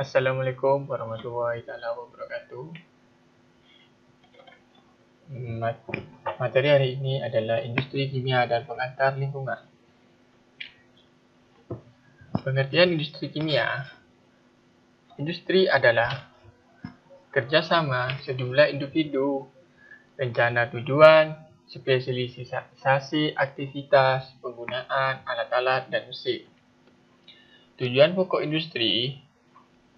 Assalamualaikum warahmatullahi wabarakatuh. Materi hari ini adalah industri kimia dan pengantar lingkungan. Pengertian industri kimia. Industri adalah kerjasama sejumlah individu, rencana tujuan, spesialisasi aktivitas, penggunaan alat-alat dan mesin. Tujuan pokok industri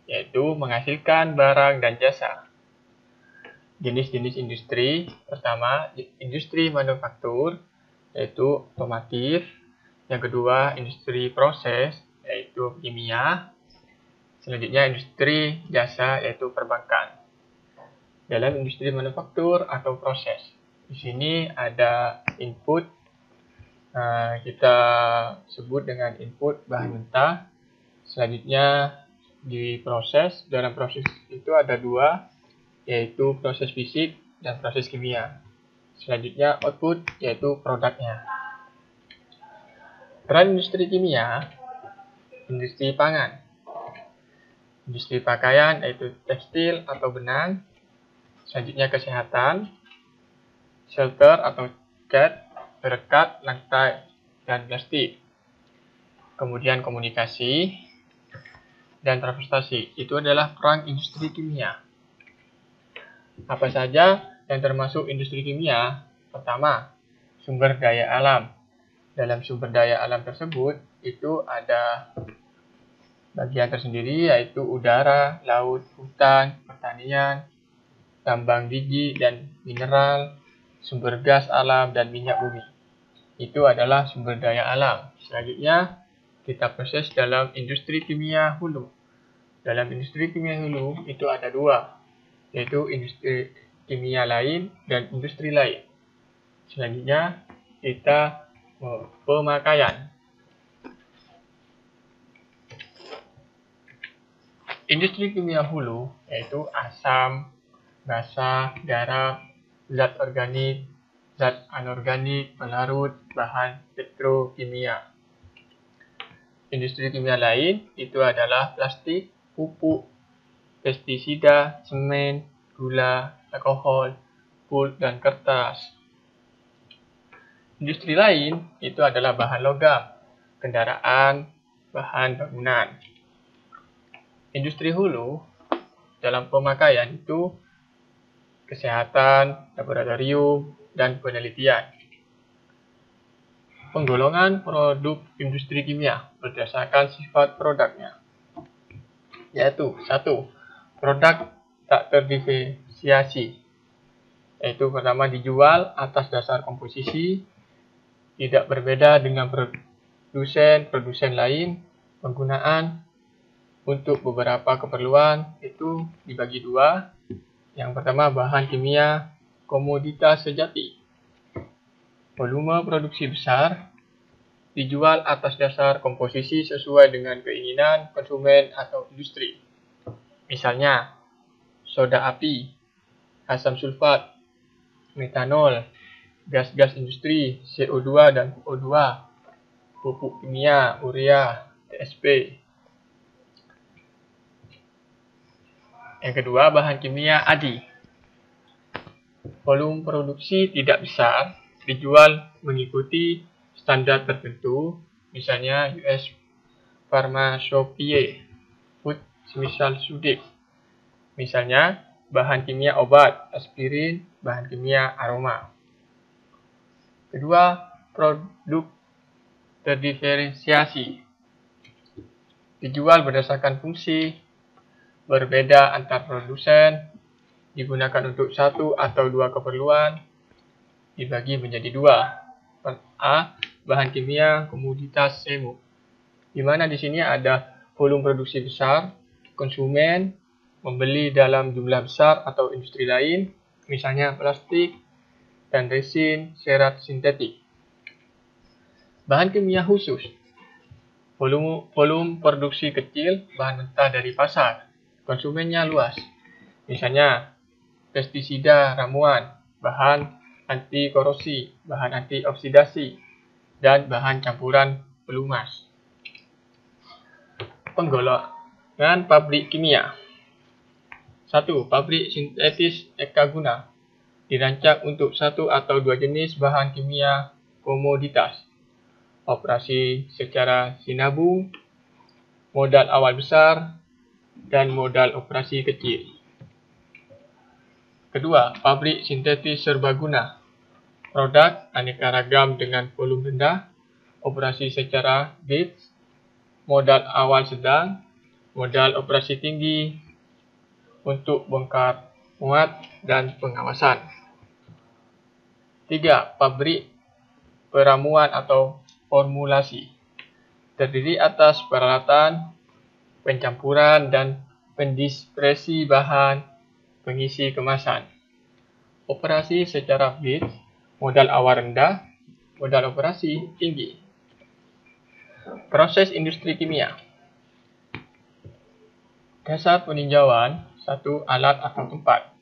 yaitu menghasilkan barang dan jasa. Jenis-jenis industri, pertama, industri manufaktur, yaitu otomotif. Yang kedua, industri proses, yaitu kimia. Selanjutnya, industri jasa, yaitu perbankan. Dalam industri manufaktur atau proses, di sini ada input, kita sebut dengan input bahan mentah. Selanjutnya, di proses, dalam proses itu ada dua, yaitu proses fisik dan proses kimia. Selanjutnya output, yaitu produknya. Peran industri kimia, industri pangan, industri pakaian, yaitu tekstil atau benang. Selanjutnya kesehatan, shelter atau cat, perekat, lantai, dan plastik. Kemudian komunikasi dan transportasi, itu adalah peran industri kimia. Apa saja yang termasuk industri kimia? Pertama, sumber daya alam. Dalam sumber daya alam tersebut, itu ada bagian tersendiri, yaitu udara, laut, hutan, pertanian, tambang biji dan mineral, sumber gas alam, dan minyak bumi. Itu adalah sumber daya alam. Selanjutnya, kita proses dalam industri kimia hulu. Dalam industri kimia hulu, itu ada dua, yaitu industri kimia lain dan industri lain. Selanjutnya, kita pemakaian. Industri kimia hulu yaitu asam, basa, garam, zat organik, zat anorganik, pelarut, bahan petrokimia. Industri kimia lain itu adalah plastik, pupuk, pestisida, semen, gula, alkohol, pulp, dan kertas. Industri lain itu adalah bahan logam, kendaraan, bahan bangunan. Industri hulu dalam pemakaian itu kesehatan, laboratorium, dan penelitian. Penggolongan produk industri kimia berdasarkan sifat produknya, yaitu 1. Produk tak terdiferensiasi, yaitu pertama dijual atas dasar komposisi, tidak berbeda dengan produsen lain, penggunaan untuk beberapa keperluan itu dibagi dua. Yang pertama, bahan kimia komoditas sejati. Volume produksi besar, dijual atas dasar komposisi sesuai dengan keinginan konsumen atau industri. Misalnya, soda api, asam sulfat, metanol, gas-gas industri, CO2 dan O2, pupuk kimia, urea, TSP. Yang kedua, bahan kimia adi. Volume produksi tidak besar, dijual mengikuti standar tertentu, misalnya US Pharmacopoeia, Food Semisal Sudik. Misalnya, bahan kimia obat, aspirin, bahan kimia aroma. Kedua, produk terdiferensiasi. Dijual berdasarkan fungsi, berbeda antar produsen, digunakan untuk satu atau dua keperluan, dibagi menjadi dua. A. Bahan kimia komoditas semu, di mana di sini ada volume produksi besar, konsumen membeli dalam jumlah besar atau industri lain, misalnya plastik dan resin serat sintetik. Bahan kimia khusus, volume produksi kecil, bahan mentah dari pasar, konsumennya luas, misalnya pestisida ramuan, bahan anti korosi, bahan anti oksidasi, dan bahan campuran pelumas. Dan pabrik kimia. 1. Pabrik sintetis ekaguna. Dirancang untuk satu atau dua jenis bahan kimia komoditas. Operasi secara sinabung, modal awal besar, dan modal operasi kecil. Kedua, pabrik sintetis serbaguna. Produk aneka ragam dengan volume rendah, operasi secara batch, modal awal sedang, modal operasi tinggi untuk bongkar muat dan pengawasan. 3. Pabrik peramuan atau formulasi. Terdiri atas peralatan, pencampuran, dan pendispersi bahan pengisi kemasan. Operasi secara batch, modal awal rendah, modal operasi tinggi. Proses industri kimia. Dasar peninjauan. 1. Alat atau tempat.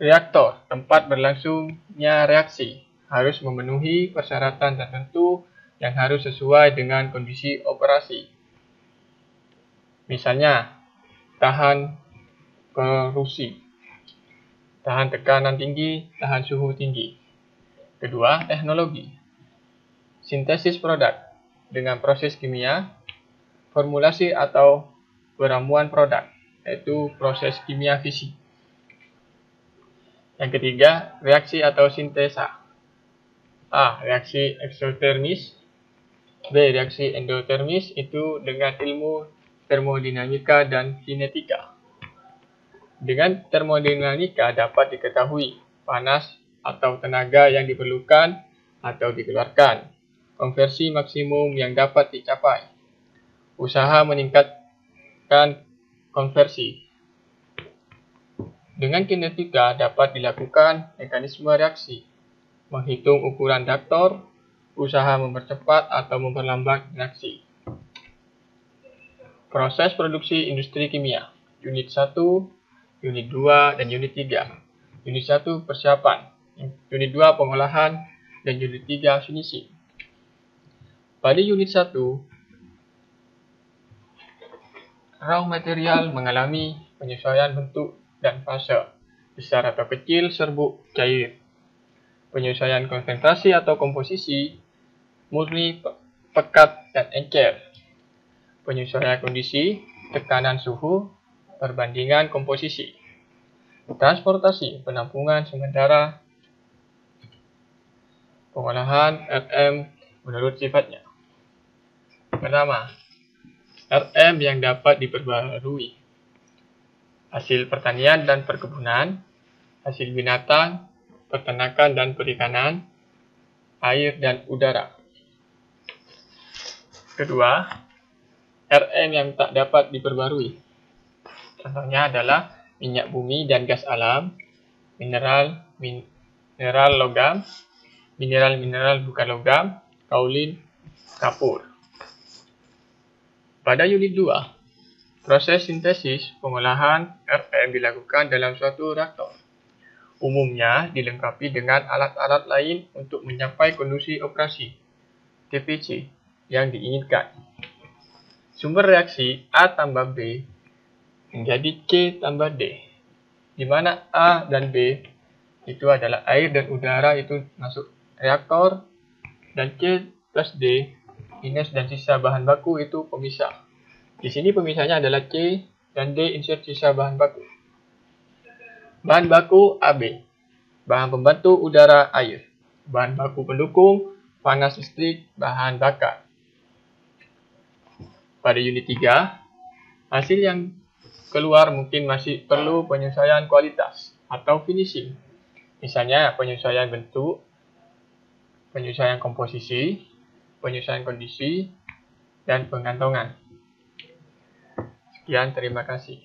Reaktor, tempat berlangsungnya reaksi, harus memenuhi persyaratan tertentu yang harus sesuai dengan kondisi operasi. Misalnya, tahan korupsi, tahan tekanan tinggi, tahan suhu tinggi. Kedua, teknologi. Sintesis produk dengan proses kimia, formulasi atau peramuan produk, yaitu proses kimia fisik. Yang ketiga, reaksi atau sintesa. A. Reaksi eksotermis. B. Reaksi endotermis, itu dengan ilmu termodinamika dan kinetika. Dengan termodinamika dapat diketahui panas atau tenaga yang diperlukan atau dikeluarkan, konversi maksimum yang dapat dicapai, usaha meningkatkan konversi. Dengan kinetika dapat dilakukan mekanisme reaksi, menghitung ukuran reaktor, usaha mempercepat atau memperlambat reaksi. Proses produksi industri kimia. Unit 1, Unit 2, dan Unit 3. Unit 1 persiapan, Unit 2 pengolahan, dan Unit 3 finishing. Pada Unit 1, raw material mengalami penyesuaian bentuk dan fase, besar atau kecil, serbuk, cair. Penyesuaian konsentrasi atau komposisi, murni, pekat, dan encer. Penyesuaian kondisi, tekanan suhu, perbandingan komposisi. Transportasi, penampungan sementara, pengolahan RM menurut sifatnya. Pertama, RM yang dapat diperbarui. Hasil pertanian dan perkebunan, hasil binatang, peternakan dan perikanan, air dan udara. Kedua, RM yang tak dapat diperbarui. Contohnya adalah minyak bumi dan gas alam, mineral logam, mineral bukan logam, kaolin, kapur. Pada unit 2, proses sintesis pengolahan RM dilakukan dalam suatu reaktor. Umumnya dilengkapi dengan alat-alat lain untuk mencapai kondisi operasi TPC yang diinginkan. Sumber reaksi A tambah B menjadi C tambah D, di mana A dan B itu adalah air dan udara itu masuk reaktor, dan C plus D, ines dan sisa bahan baku itu pemisah. Di sini pemisahnya adalah C dan D insert sisa bahan baku. Bahan baku AB, bahan pembantu udara air, bahan baku pendukung panas listrik bahan bakar. Pada unit 3, hasil yang keluar mungkin masih perlu penyesuaian kualitas atau finishing. Misalnya penyesuaian bentuk, penyesuaian komposisi, penyesuaian kondisi, dan pengantongan. Sekian, terima kasih.